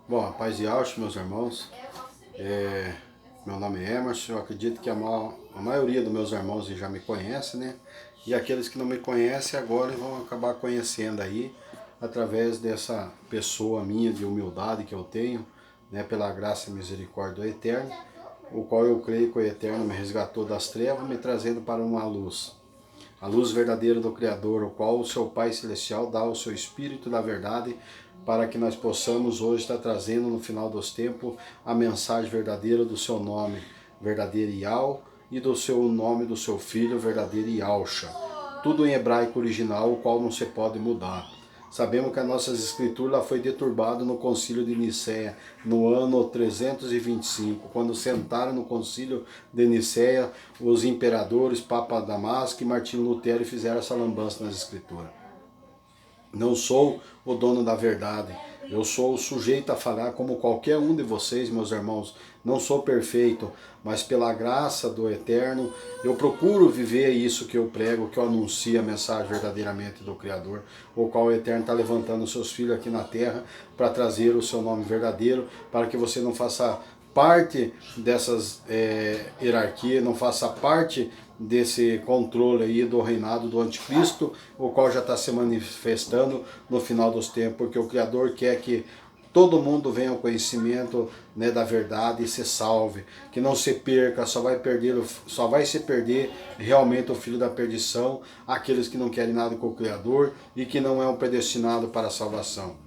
Bom, a paz e Alcho, meus irmãos. Meu nome é Emerson. Eu acredito que a maioria dos meus irmãos já me conhece, né? E aqueles que não me conhecem agora vão acabar conhecendo aí, através dessa pessoa minha de humildade que eu tenho, né? Pela graça e misericórdia do Eterno, o qual eu creio que o Eterno me resgatou das trevas, me trazendo para uma luz. A luz verdadeira do Criador, o qual o seu Pai Celestial dá o seu Espírito da verdade, para que nós possamos hoje estar trazendo no final dos tempos a mensagem verdadeira do seu nome, verdadeiro Yal, e do seu nome do seu filho, verdadeiro Yalcha. Tudo em hebraico original, o qual não se pode mudar. Sabemos que a nossa escritura foi deturbada no concílio de Nicéia, no ano 325, quando sentaram no concílio de Nicéia os imperadores, Papa Damasco e Martinho Lutero, e fizeram essa lambança nas escrituras. Não sou o dono da verdade. Eu sou sujeito a falar como qualquer um de vocês, meus irmãos. Não sou perfeito, mas pela graça do Eterno, eu procuro viver isso que eu prego, que eu anuncio a mensagem verdadeiramente do Criador, o qual o Eterno está levantando os seus filhos aqui na terra para trazer o seu nome verdadeiro, para que você não faça parte dessas hierarquias, não faça parte desse controle aí do reinado do anticristo, o qual já está se manifestando no final dos tempos, porque o Criador quer que todo mundo venha ao conhecimento, né, da verdade e se salve, que não se perca, só vai se perder realmente o filho da perdição, aqueles que não querem nada com o Criador e que não é um predestinado para a salvação.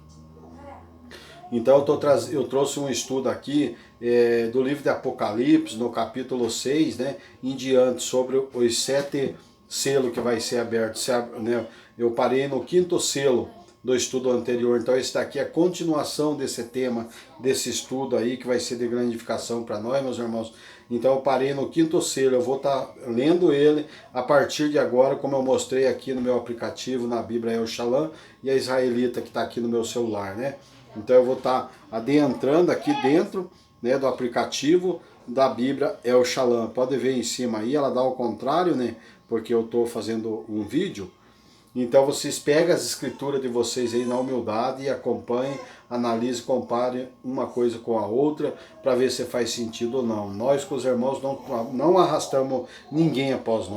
Então eu trouxe um estudo aqui do livro de Apocalipse, no capítulo 6, né, em diante, sobre os 7 selos que vai ser aberto. Né, eu parei no 5º selo do estudo anterior, então esse daqui é a continuação desse tema, desse estudo aí, que vai ser de grandificação para nós, meus irmãos. Então eu parei no 5º selo, eu vou estar lendo ele a partir de agora, como eu mostrei aqui no meu aplicativo, na Bíblia El Shalom, e a israelita que está aqui no meu celular, né? Então eu vou estar adentrando aqui dentro, né, do aplicativo da Bíblia El Shalom. Pode ver em cima aí, ela dá ao contrário, né? Porque eu estou fazendo um vídeo. Então vocês pegam as escrituras de vocês aí na humildade e acompanhem, analise, compare uma coisa com a outra para ver se faz sentido ou não. Nós com os irmãos não arrastamos ninguém após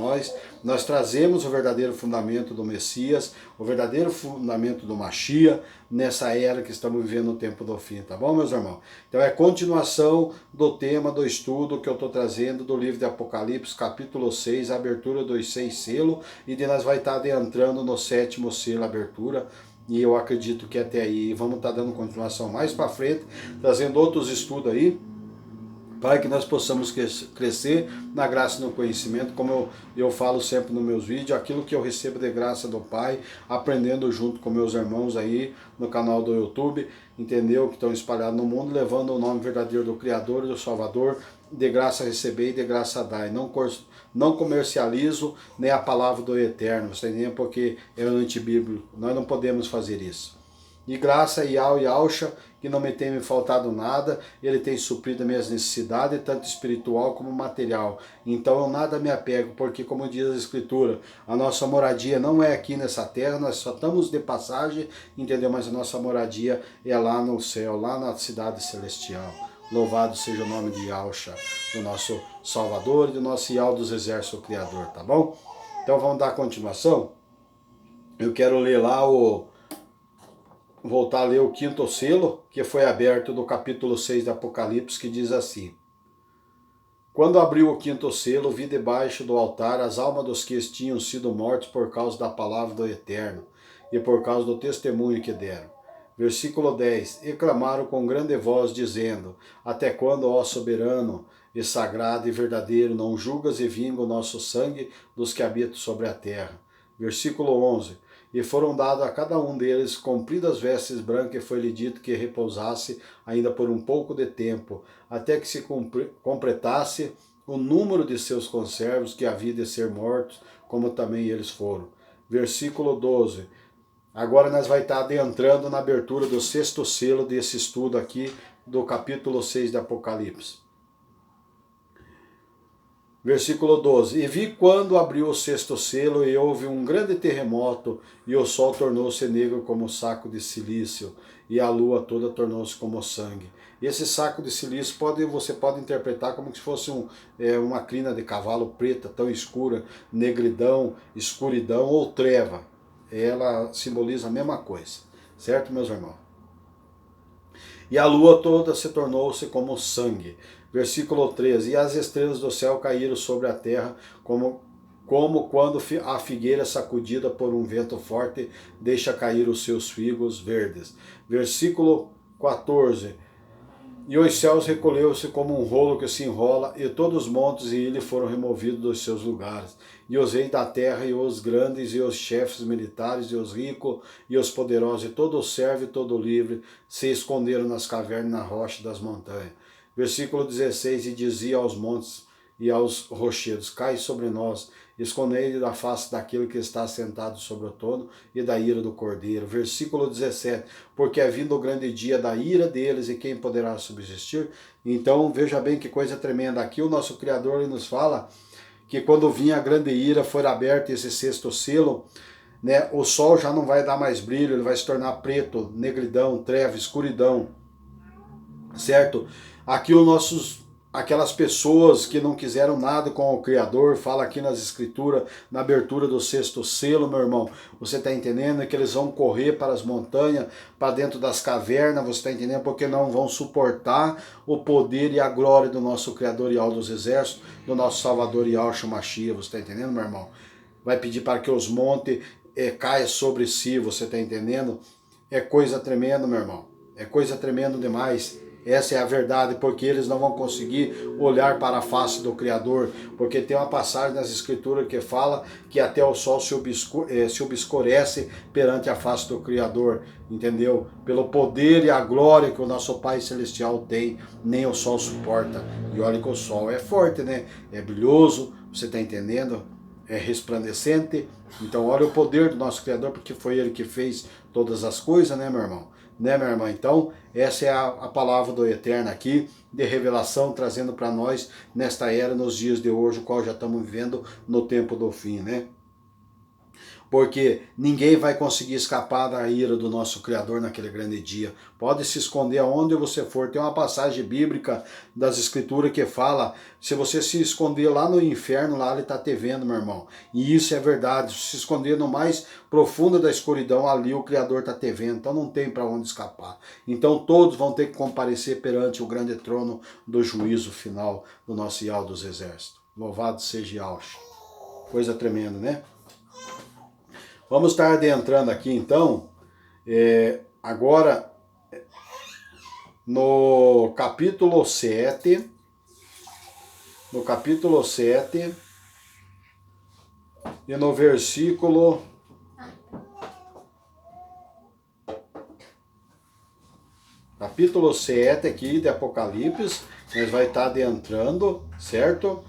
nós trazemos o verdadeiro fundamento do Messias, o verdadeiro fundamento do Machia, nessa era que estamos vivendo no tempo do fim, tá bom, meus irmãos? Então é continuação do tema do estudo que eu estou trazendo do livro de Apocalipse, capítulo 6, a abertura dos 6 selos, e de nós vai estar adentrando no 7º selo, abertura, e eu acredito que até aí vamos estar dando continuação mais para frente, trazendo outros estudos aí, para que nós possamos crescer na graça e no conhecimento, como eu falo sempre nos meus vídeos, aquilo que eu recebo de graça do Pai, aprendendo junto com meus irmãos aí no canal do YouTube, entendeu? Que estão espalhados no mundo, levando o nome verdadeiro do Criador e do Salvador, de graça receber e de graça dar. E não comercializo nem a palavra do Eterno, você entendeu? Porque é antibíblico, nós não podemos fazer isso. E graça Yal e Alcha, que não me tem me faltado nada, ele tem suprido as minhas necessidades, tanto espiritual como material. Então eu nada me apego, porque como diz a Escritura, a nossa moradia não é aqui nessa terra, nós só estamos de passagem, entendeu? Mas a nossa moradia é lá no céu, lá na cidade celestial. Louvado seja o nome de Yalcha, do nosso Salvador e do nosso Yal dos Exércitos Criador, tá bom? Então vamos dar continuação? Eu quero ler lá voltar a ler o 5º selo, que foi aberto do capítulo 6 de Apocalipse, que diz assim: Quando abriu o 5º selo, vi debaixo do altar as almas dos que tinham sido mortos por causa da palavra do Eterno e por causa do testemunho que deram. Versículo 10: E clamaram com grande voz, dizendo: Até quando, ó soberano, e sagrado e verdadeiro, não julgas e vinga o nosso sangue dos que habitam sobre a terra? Versículo 11: E foram dados a cada um deles compridas vestes brancas, e foi-lhe dito que repousasse ainda por um pouco de tempo, até que se completasse o número de seus conservos, que havia de ser mortos, como também eles foram. Versículo 12. Agora nós vai estar adentrando na abertura do 6º selo desse estudo aqui, do capítulo 6 de Apocalipse. Versículo 12: E vi quando abriu o 6º selo, e houve um grande terremoto, e o sol tornou-se negro como saco de silício, e a lua toda tornou-se como sangue. Esse saco de silício você pode interpretar como se fosse uma crina de cavalo preta, tão escura, negridão, escuridão ou treva. Ela simboliza a mesma coisa, certo, meus irmãos? E a lua toda se tornou-se como sangue. Versículo 13, e as estrelas do céu caíram sobre a terra como quando a figueira sacudida por um vento forte deixa cair os seus figos verdes. Versículo 14, e os céus recolheu-se como um rolo que se enrola, e todos os montes e ilhas foram removidos dos seus lugares. E os reis da terra, e os grandes, e os chefes militares, e os ricos, e os poderosos, e todo o servo e todo o livre, se esconderam nas cavernas na rocha das montanhas. Versículo 16, e dizia aos montes e aos rochedos, cai sobre nós, escondei da face daquele que está sentado sobre o trono e da ira do cordeiro. Versículo 17, porque é vindo o grande dia da ira deles, e quem poderá subsistir? Então veja bem que coisa tremenda, aqui o nosso Criador nos fala que quando vinha a grande ira, for aberto esse sexto selo, né, o sol já não vai dar mais brilho, ele vai se tornar preto, negridão, treva, escuridão, certo? Aqui aquelas pessoas que não quiseram nada com o Criador, fala aqui nas Escrituras, na abertura do sexto selo, meu irmão, você está entendendo? Que eles vão correr para as montanhas, para dentro das cavernas, você está entendendo? Porque não vão suportar o poder e a glória do nosso Criador Yahweh dos Exércitos, do nosso Salvador Yahshua Mashiach, você está entendendo, meu irmão? Vai pedir para que os montes caia sobre si, você está entendendo? É coisa tremenda, meu irmão, é coisa tremenda demais. Essa é a verdade, porque eles não vão conseguir olhar para a face do Criador, porque tem uma passagem nas Escrituras que fala que até o sol se obscurece perante a face do Criador, entendeu? Pelo poder e a glória que o nosso Pai Celestial tem, nem o sol suporta. E olha que o sol é forte, né? É brilhoso, você está entendendo? É resplandecente. Então olha o poder do nosso Criador, porque foi Ele que fez todas as coisas, né, meu irmão? Né, minha irmã? Então, essa é a palavra do Eterno aqui, de revelação, trazendo para nós, nesta era, nos dias de hoje, o qual já estamos vivendo no tempo do fim, né? Porque ninguém vai conseguir escapar da ira do nosso Criador naquele grande dia. Pode se esconder aonde você for. Tem uma passagem bíblica das Escrituras que fala, se você se esconder lá no inferno, lá ele está te vendo, meu irmão. E isso é verdade. Se esconder no mais profundo da escuridão, ali o Criador está te vendo. Então não tem para onde escapar. Então todos vão ter que comparecer perante o grande trono do juízo final do nosso Yahweh dos Exércitos. Louvado seja Yahweh. Coisa tremenda, né? Vamos estar adentrando aqui então, agora no capítulo 7, e no versículo 7 aqui de Apocalipse, nós vai estar adentrando, certo?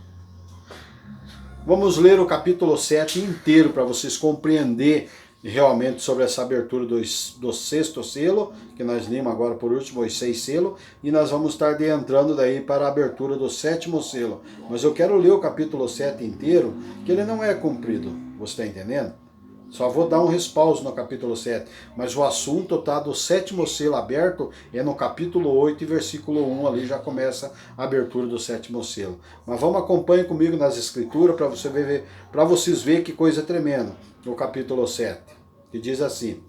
Vamos ler o capítulo 7 inteiro para vocês compreenderem realmente sobre essa abertura do sexto selo, que nós lemos agora por último, os 6 selos, e nós vamos estar entrando daí para a abertura do 7º selo. Mas eu quero ler o capítulo 7 inteiro, que ele não é cumprido, você está entendendo? Só vou dar um respaldo no capítulo 7, mas o assunto tá do 7º selo aberto, é no capítulo 8 e versículo 1, ali já começa a abertura do 7º selo. Mas vamos acompanhar comigo nas Escrituras para vocês verem que coisa tremenda, no capítulo 7, que diz assim: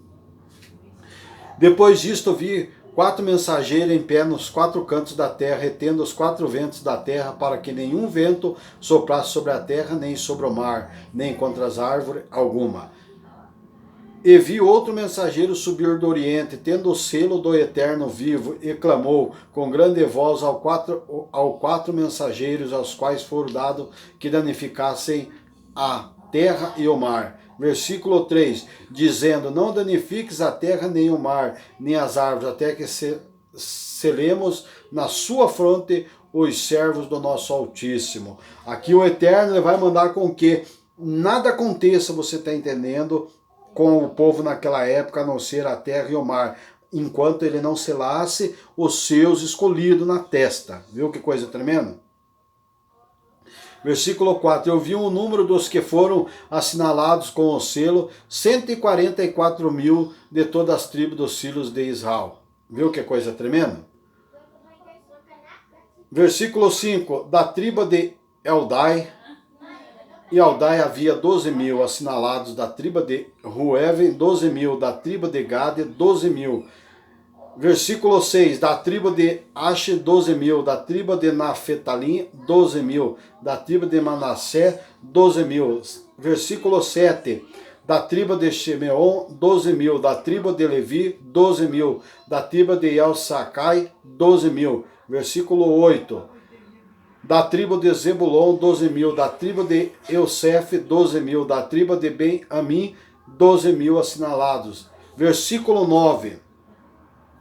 depois disto vi 4 mensageiros em pé nos 4 cantos da terra, retendo os 4 ventos da terra, para que nenhum vento soprasse sobre a terra, nem sobre o mar, nem contra as árvores alguma. E vi outro mensageiro subir do oriente, tendo o selo do Eterno vivo, e clamou com grande voz aos 4 mensageiros, aos quais foram dados que danificassem a terra e o mar. Versículo 3, dizendo, não danifiques a terra nem o mar, nem as árvores, até que selemos na sua fronte os servos do nosso Altíssimo. Aqui o Eterno vai mandar com que nada aconteça, você está entendendo, com o povo naquela época, a não ser a terra e o mar, enquanto ele não selasse os seus escolhidos na testa. Viu que coisa tremenda? Versículo 4, eu vi o número dos que foram assinalados com o selo, 144 mil de todas as tribos dos filhos de Israel. Viu que coisa tremenda? Versículo 5, da tribo de Eldai. E Eldai havia 12.000 assinalados, da tribo de Rueven, 12.000, da tribo de Gade, 12.000. Versículo 6, da tribo de Asher, 12.000, da tribo de Nafetalim, 12.000, da tribo de Manassé, 12.000. Versículo 7, da tribo de Shimeon, 12.000, da tribo de Levi, 12.000, da tribo de Elsacai, 12.000. Versículo 8, da tribo de Zebulon, 12.000, da tribo de Eusef, 12.000, da tribo de Ben-Amim, 12.000 assinalados. Versículo 9,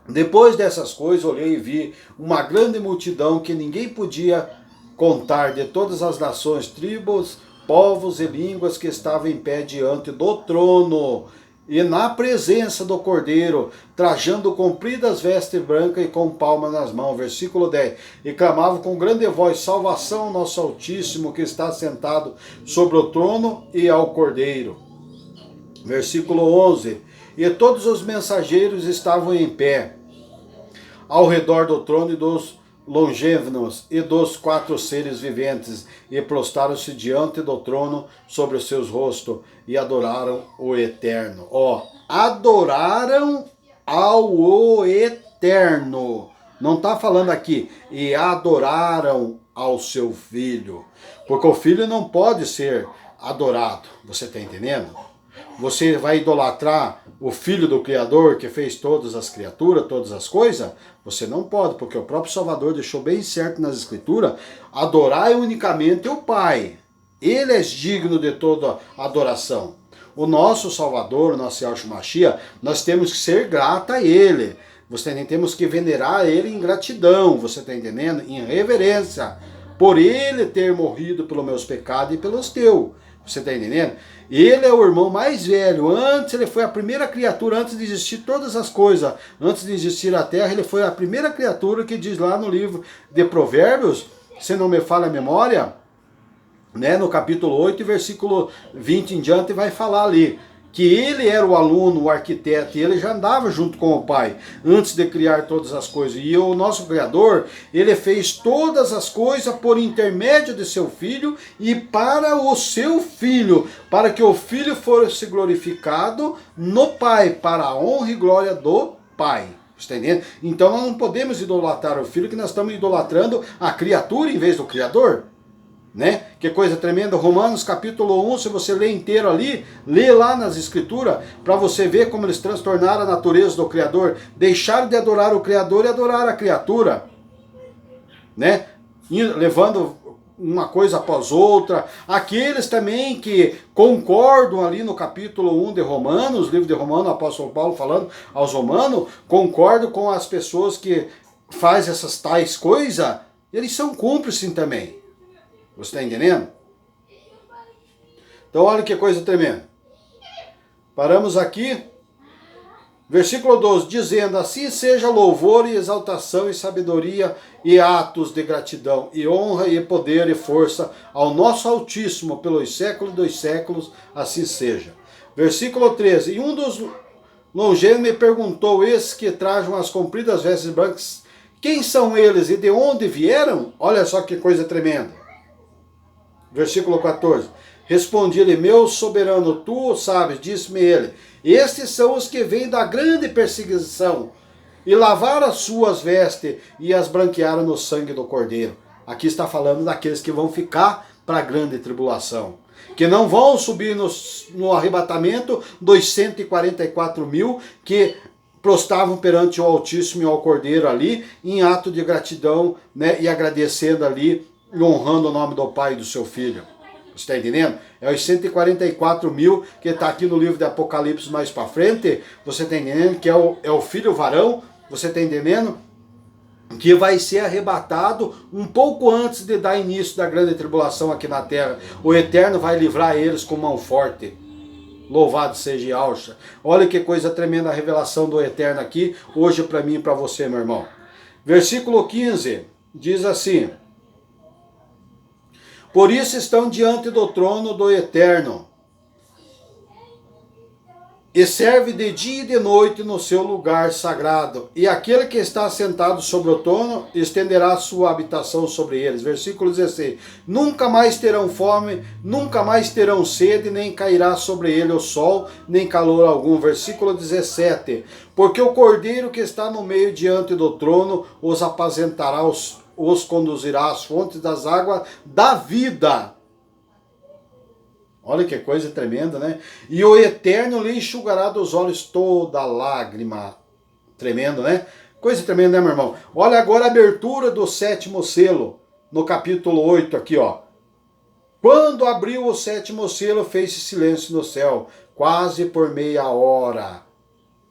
depois dessas coisas, olhei e vi uma grande multidão que ninguém podia contar, de todas as nações, tribos, povos e línguas, que estavam em pé diante do trono e na presença do Cordeiro, trajando compridas vestes brancas e com palmas nas mãos. Versículo 10. E clamavam com grande voz: salvação ao nosso Altíssimo, que está sentado sobre o trono, e ao Cordeiro. Versículo 11. E todos os mensageiros estavam em pé ao redor do trono e dos longevos e dos 4 seres viventes, e prostraram-se diante do trono sobre os seus rostos e adoraram o Eterno. Adoraram ao Eterno. Não está falando aqui, e adoraram ao seu filho, porque o filho não pode ser adorado. Você está entendendo? Você vai idolatrar o Filho do Criador, que fez todas as criaturas, todas as coisas? Você não pode, porque o próprio Salvador deixou bem certo nas Escrituras: adorai unicamente o Pai. Ele é digno de toda adoração. O nosso Salvador, o nosso Yahshua Mashiach, nós temos que ser grato a Ele. Temos que venerar Ele em gratidão, você está entendendo? Em reverência, por Ele ter morrido pelos meus pecados e pelos teus. Você está entendendo? Ele é o irmão mais velho. Antes ele foi a primeira criatura, antes de existir todas as coisas, antes de existir a terra, ele foi a primeira criatura, que diz lá no livro de Provérbios, se não me falha a memória, né, no capítulo 8, versículo 20 em diante, vai falar ali que ele era o aluno, o arquiteto, e ele já andava junto com o Pai, antes de criar todas as coisas. E o nosso Criador, ele fez todas as coisas por intermédio de seu Filho e para o seu Filho, para que o Filho fosse glorificado no Pai, para a honra e glória do Pai. Está entendendo? Então nós não podemos idolatrar o Filho, que nós estamos idolatrando a criatura em vez do Criador. Né? Que coisa tremenda. Romanos capítulo 1, se você lê inteiro ali, lê lá nas Escrituras, para você ver como eles transtornaram a natureza do Criador, deixaram de adorar o Criador e adorar a criatura, né? Levando uma coisa após outra. Aqueles também que concordam ali no capítulo 1 de Romanos, livro de Romanos, o apóstolo Paulo falando aos romanos, concordam com as pessoas que fazem essas tais coisas, eles são cúmplices também. Você está entendendo? Então olha que coisa tremenda. Paramos aqui. Versículo 12, dizendo: assim seja louvor e exaltação e sabedoria e atos de gratidão e honra e poder e força ao nosso Altíssimo pelos séculos dos séculos, assim seja. Versículo 13, e um dos longevos me perguntou: esses que trajam as compridas vestes brancas, quem são eles e de onde vieram? Olha só que coisa tremenda. Versículo 14, respondi-lhe: meu soberano, tu o sabes. Disse-me ele: estes são os que vêm da grande perseguição, e lavaram as suas vestes, e as branquearam no sangue do Cordeiro. Aqui está falando daqueles que vão ficar para a grande tribulação, que não vão subir no arrebatamento dos 144.000, que prostravam perante o Altíssimo e ao Cordeiro ali, em ato de gratidão, né, e agradecendo ali, e honrando o nome do Pai e do seu Filho. Você está entendendo? É os 144.000 que está aqui no livro de Apocalipse mais para frente. Você está entendendo? Que é o filho varão. Você está entendendo? Que vai ser arrebatado um pouco antes de dar início da grande tribulação aqui na terra. O Eterno vai livrar eles com mão forte. Louvado seja Yahshua. Olha que coisa tremenda a revelação do Eterno aqui, hoje para mim e para você, meu irmão. Versículo 15 diz assim: por isso estão diante do trono do Eterno, e serve de dia e de noite no seu lugar sagrado. E aquele que está sentado sobre o trono estenderá sua habitação sobre eles. Versículo 16. Nunca mais terão fome, nunca mais terão sede, nem cairá sobre ele o sol, nem calor algum. Versículo 17. Porque o cordeiro que está no meio diante do trono os apacentará, os conduzirá às fontes das águas da vida. Olha que coisa tremenda, né? E o Eterno lhe enxugará dos olhos toda lágrima. Tremendo, né? Coisa tremenda, né, meu irmão? Olha agora a abertura do 7º selo, no capítulo 8 aqui, ó. Quando abriu o 7º selo, fez-se silêncio no céu, quase por meia hora.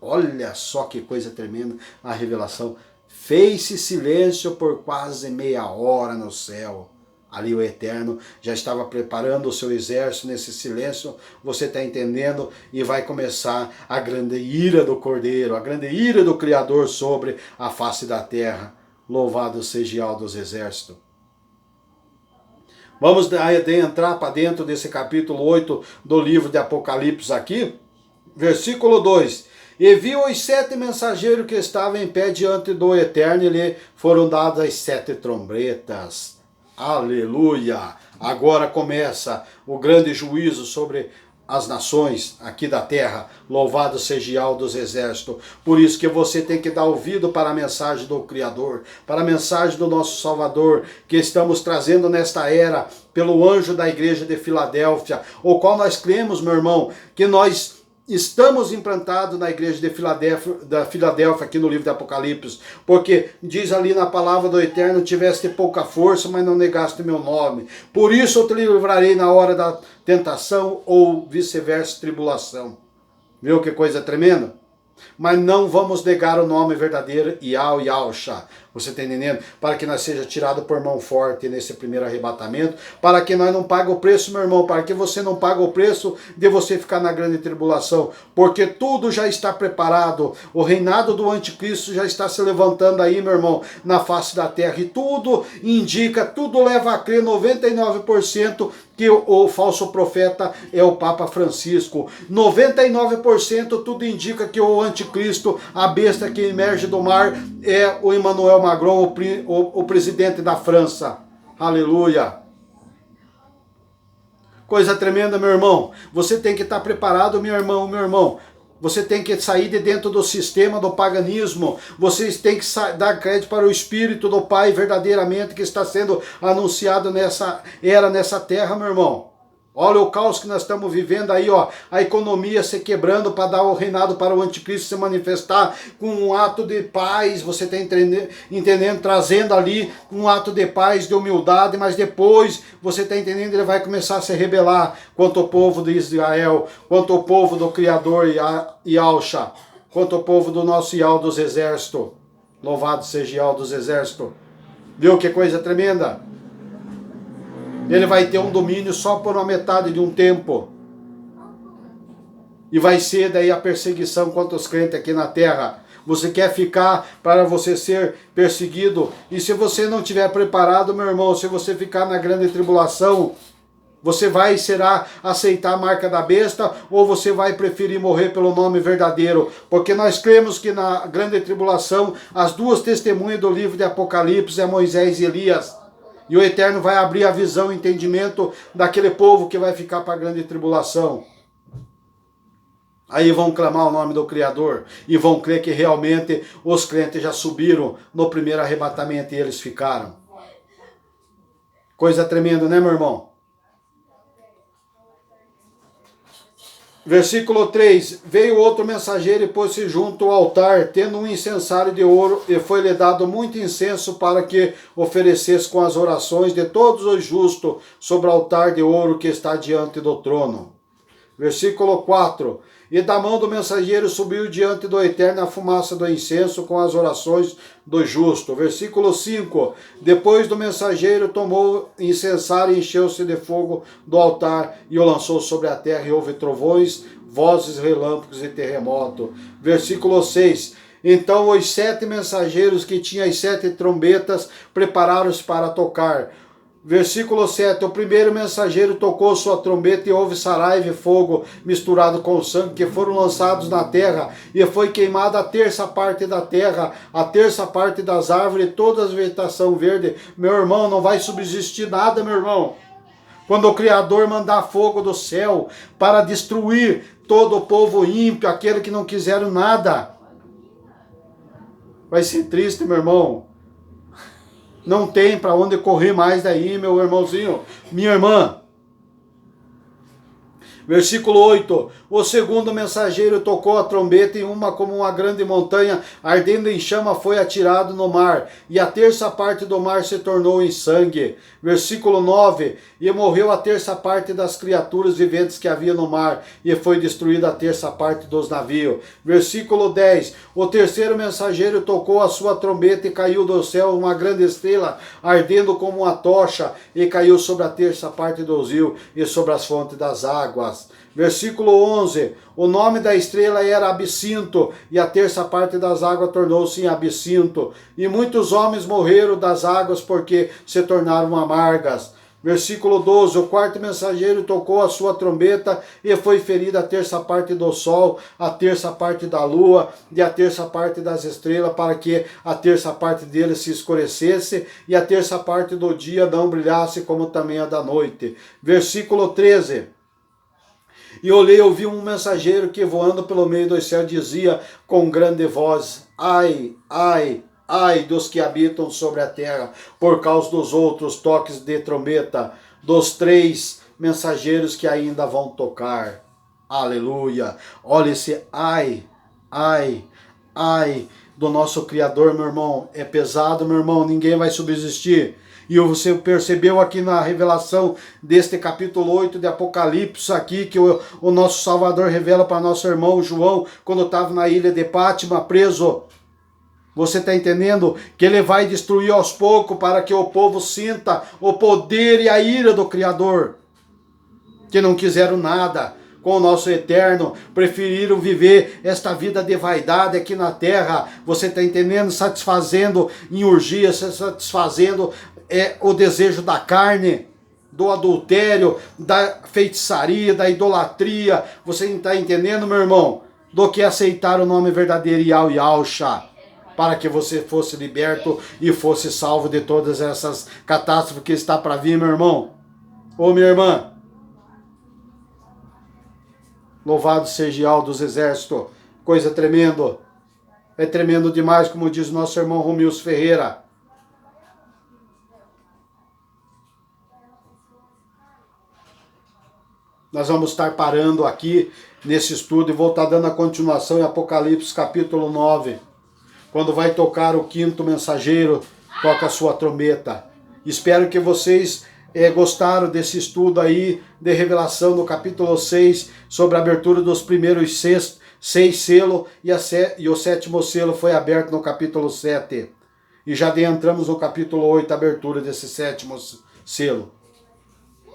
Olha só que coisa tremenda a revelação. Fez-se silêncio por quase meia hora no céu. Ali o Eterno já estava preparando o seu exército nesse silêncio, você está entendendo? E vai começar a grande ira do Cordeiro, a grande ira do Criador sobre a face da terra. Louvado seja o dos exércitos. Vamos entrar para dentro desse capítulo 8 do livro de Apocalipse aqui, versículo 2. E viu os 7 mensageiros que estavam em pé diante do Eterno, e lhe foram dadas as 7 trombetas. Aleluia! Agora começa o grande juízo sobre as nações aqui da terra. Louvado seja o dos exércitos. Por isso que você tem que dar ouvido para a mensagem do Criador, para a mensagem do nosso Salvador, que estamos trazendo nesta era pelo anjo da igreja de Filadélfia, o qual nós cremos, meu irmão, que nós estamos implantados na igreja de Filadélfia, aqui no livro de Apocalipse, porque diz ali na palavra do Eterno: tiveste pouca força, mas não negaste meu nome. Por isso eu te livrarei na hora da tentação, ou vice-versa, tribulação. Viu que coisa tremenda? Mas não vamos negar o nome verdadeiro, Yahshua. Você está entendendo? Para que nós seja tirado por mão forte nesse primeiro arrebatamento, para que nós não pague o preço, meu irmão, para que você não pague o preço de você ficar na grande tribulação, porque tudo já está preparado. O reinado do anticristo já está se levantando aí, meu irmão, na face da terra, e tudo indica, tudo leva a crer, 99%, que o falso profeta é o Papa Francisco. 99% tudo indica que o anticristo, a besta que emerge do mar, é o Emmanuel Macron, o presidente da França. Aleluia! Coisa tremenda, meu irmão. Você tem que estar preparado, meu irmão. Você tem que sair de dentro do sistema do paganismo. Vocês têm que dar crédito para o Espírito do Pai verdadeiramente que está sendo anunciado nessa era, nessa terra, meu irmão. Olha o caos que nós estamos vivendo aí, ó. A economia se quebrando para dar o reinado para o anticristo se manifestar com um ato de paz. Você está entendendo? Trazendo ali um ato de paz, de humildade, mas depois, você está entendendo, ele vai começar a se rebelar contra o povo de Israel, contra o povo do Criador Yahshua, contra o povo do nosso Yahweh dos exércitos. Louvado seja Yahweh dos exércitos. Viu que coisa tremenda? Ele vai ter um domínio só por uma metade de um tempo. E vai ser daí a perseguição contra os crentes aqui na terra. Você quer ficar para você ser perseguido? E se você não estiver preparado, meu irmão, se você ficar na grande tribulação, você será aceitar a marca da besta, ou você vai preferir morrer pelo nome verdadeiro? Porque nós cremos que na grande tribulação, as duas testemunhas do livro de Apocalipse é Moisés e Elias. E o Eterno vai abrir a visão, o entendimento daquele povo que vai ficar para a grande tribulação. Aí vão clamar o nome do Criador e vão crer que realmente os crentes já subiram no primeiro arrebatamento e eles ficaram. Coisa tremenda, né, meu irmão? Versículo 3, veio outro mensageiro e pôs-se junto ao altar, tendo um incensário de ouro, e foi-lhe dado muito incenso para que oferecesse com as orações de todos os justos sobre o altar de ouro que está diante do trono. Versículo 4, e da mão do mensageiro subiu diante do Eterno a fumaça do incenso com as orações do justo. Versículo 5, depois do mensageiro tomou incensário e encheu-se de fogo do altar e o lançou sobre a terra, e houve trovões, vozes, relâmpagos e terremoto. Versículo 6, então os 7 mensageiros que tinham as 7 trombetas prepararam-se para tocar. Versículo 7, o primeiro mensageiro tocou sua trombeta e houve saraiva e fogo misturado com sangue, que foram lançados na terra, e foi queimada a terça parte da terra, a terça parte das árvores, toda a vegetação verde. Meu irmão, não vai subsistir nada, meu irmão. Quando o Criador mandar fogo do céu para destruir todo o povo ímpio, aquele que não quiseram nada, vai ser triste, meu irmão. Não tem para onde correr mais daí, meu irmãozinho, minha irmã. Versículo 8, o segundo mensageiro tocou a trombeta e como uma grande montanha, ardendo em chama, foi atirado no mar, e a terça parte do mar se tornou em sangue. Versículo 9, e morreu a terça parte das criaturas viventes que havia no mar, e foi destruída a terça parte dos navios. Versículo 10, o terceiro mensageiro tocou a sua trombeta e caiu do céu uma grande estrela, ardendo como uma tocha, e caiu sobre a terça parte dos rios e sobre as fontes das águas. Versículo 11, o nome da estrela era Absinto, e a terça parte das águas tornou-se em absinto, e muitos homens morreram das águas porque se tornaram amargas. Versículo 12, o quarto mensageiro tocou a sua trombeta e foi ferida a terça parte do sol, a terça parte da lua e a terça parte das estrelas, para que a terça parte deles se escurecesse e a terça parte do dia não brilhasse, como também a da noite. Versículo 13, e olhei e ouvi um mensageiro que voando pelo meio do céu dizia com grande voz, ai, ai, ai dos que habitam sobre a terra, por causa dos outros toques de trombeta, dos 3 mensageiros que ainda vão tocar. Aleluia! Olha esse ai, ai, ai do nosso Criador, meu irmão. É pesado, meu irmão, ninguém vai subsistir. E você percebeu aqui na revelação deste capítulo 8 de Apocalipse aqui, que o nosso Salvador revela para nosso irmão João, quando estava na ilha de Pátima, preso. Você está entendendo? Que ele vai destruir aos poucos para que o povo sinta o poder e a ira do Criador. Que não quiseram nada com o nosso eterno, preferiram viver esta vida de vaidade aqui na terra. Você está entendendo? Satisfazendo em urgias, satisfazendo o desejo da carne, do adultério, da feitiçaria, da idolatria. Você está entendendo, meu irmão? Do que aceitar o nome verdadeiro Yahweh, para que você fosse liberto e fosse salvo de todas essas catástrofes que está para vir, meu irmão. Ô minha irmã, louvado seja Yahweh dos exércitos, coisa tremenda. É tremendo demais, como diz nosso irmão Romilson Ferreira. Nós vamos estar parando aqui nesse estudo e vou estar dando a continuação em Apocalipse capítulo 9. Quando vai tocar o quinto mensageiro, toca a sua trombeta. Espero que vocês gostaram desse estudo aí de revelação no capítulo 6, sobre a abertura dos primeiros 6 selos, e o 7º selo foi aberto no capítulo 7. E já entramos no capítulo 8, a abertura desse 7º selo.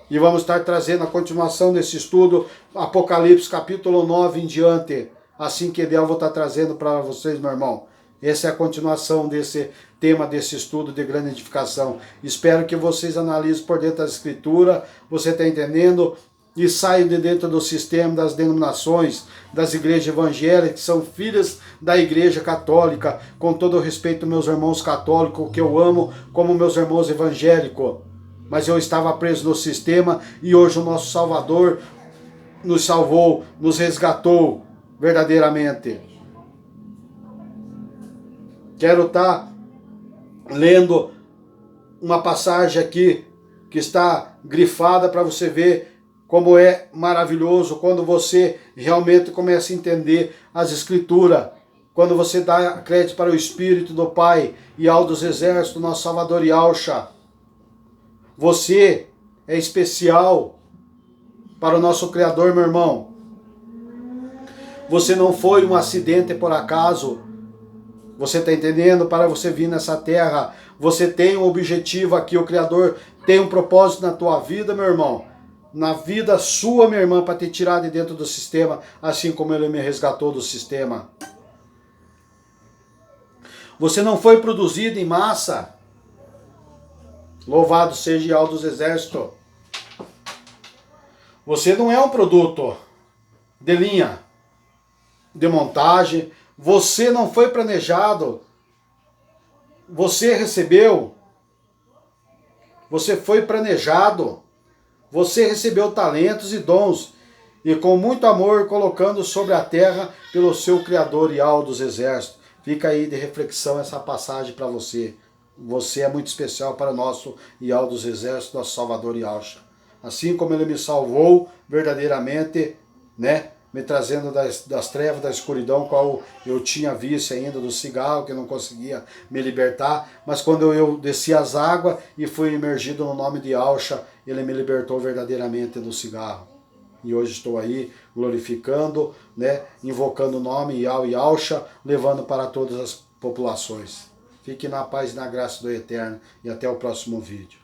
E vamos estar trazendo a continuação desse estudo, Apocalipse capítulo 9 em diante. Assim que der, eu vou estar trazendo para vocês, meu irmão. Essa é a continuação desse tema, desse estudo de grande edificação. Espero que vocês analisem por dentro da Escritura, você está entendendo? E saiam de dentro do sistema das denominações, das igrejas evangélicas, que são filhas da igreja católica, com todo o respeito meus irmãos católicos, que eu amo, como meus irmãos evangélicos. Mas eu estava preso no sistema e hoje o nosso Salvador nos salvou, nos resgatou verdadeiramente. Quero estar lendo uma passagem aqui que está grifada para você ver como é maravilhoso quando você realmente começa a entender as Escrituras. Quando você dá crédito para o Espírito do Pai e ao dos exércitos, nosso Salvador Yahweh. Você é especial para o nosso Criador, meu irmão. Você não foi um acidente por acaso. Você está entendendo? Para você vir nessa terra, você tem um objetivo aqui. O Criador tem um propósito na tua vida, meu irmão. Na vida sua, minha irmã, para te tirar de dentro do sistema, assim como Ele me resgatou do sistema. Você não foi produzido em massa. Louvado seja Yahweh dos Exércitos. Você não é um produto de linha, de montagem. Você não foi planejado. Você recebeu. Você foi planejado. Você recebeu talentos e dons. E com muito amor colocando sobre a terra pelo seu Criador Yahweh dos Exércitos. Fica aí de reflexão essa passagem para você. Você é muito especial para o nosso Yahweh dos Exércitos, nosso Salvador Yahshua. Assim como ele me salvou verdadeiramente, né? Me trazendo das trevas, da escuridão, qual eu tinha vício ainda do cigarro, que eu não conseguia me libertar. Mas quando eu desci as águas e fui imergido no nome de Yahshua, ele me libertou verdadeiramente do cigarro. E hoje estou aí glorificando, né? Invocando o nome Yahweh Yahshua, levando para todas as populações. Fique na paz e na graça do Eterno e até o próximo vídeo.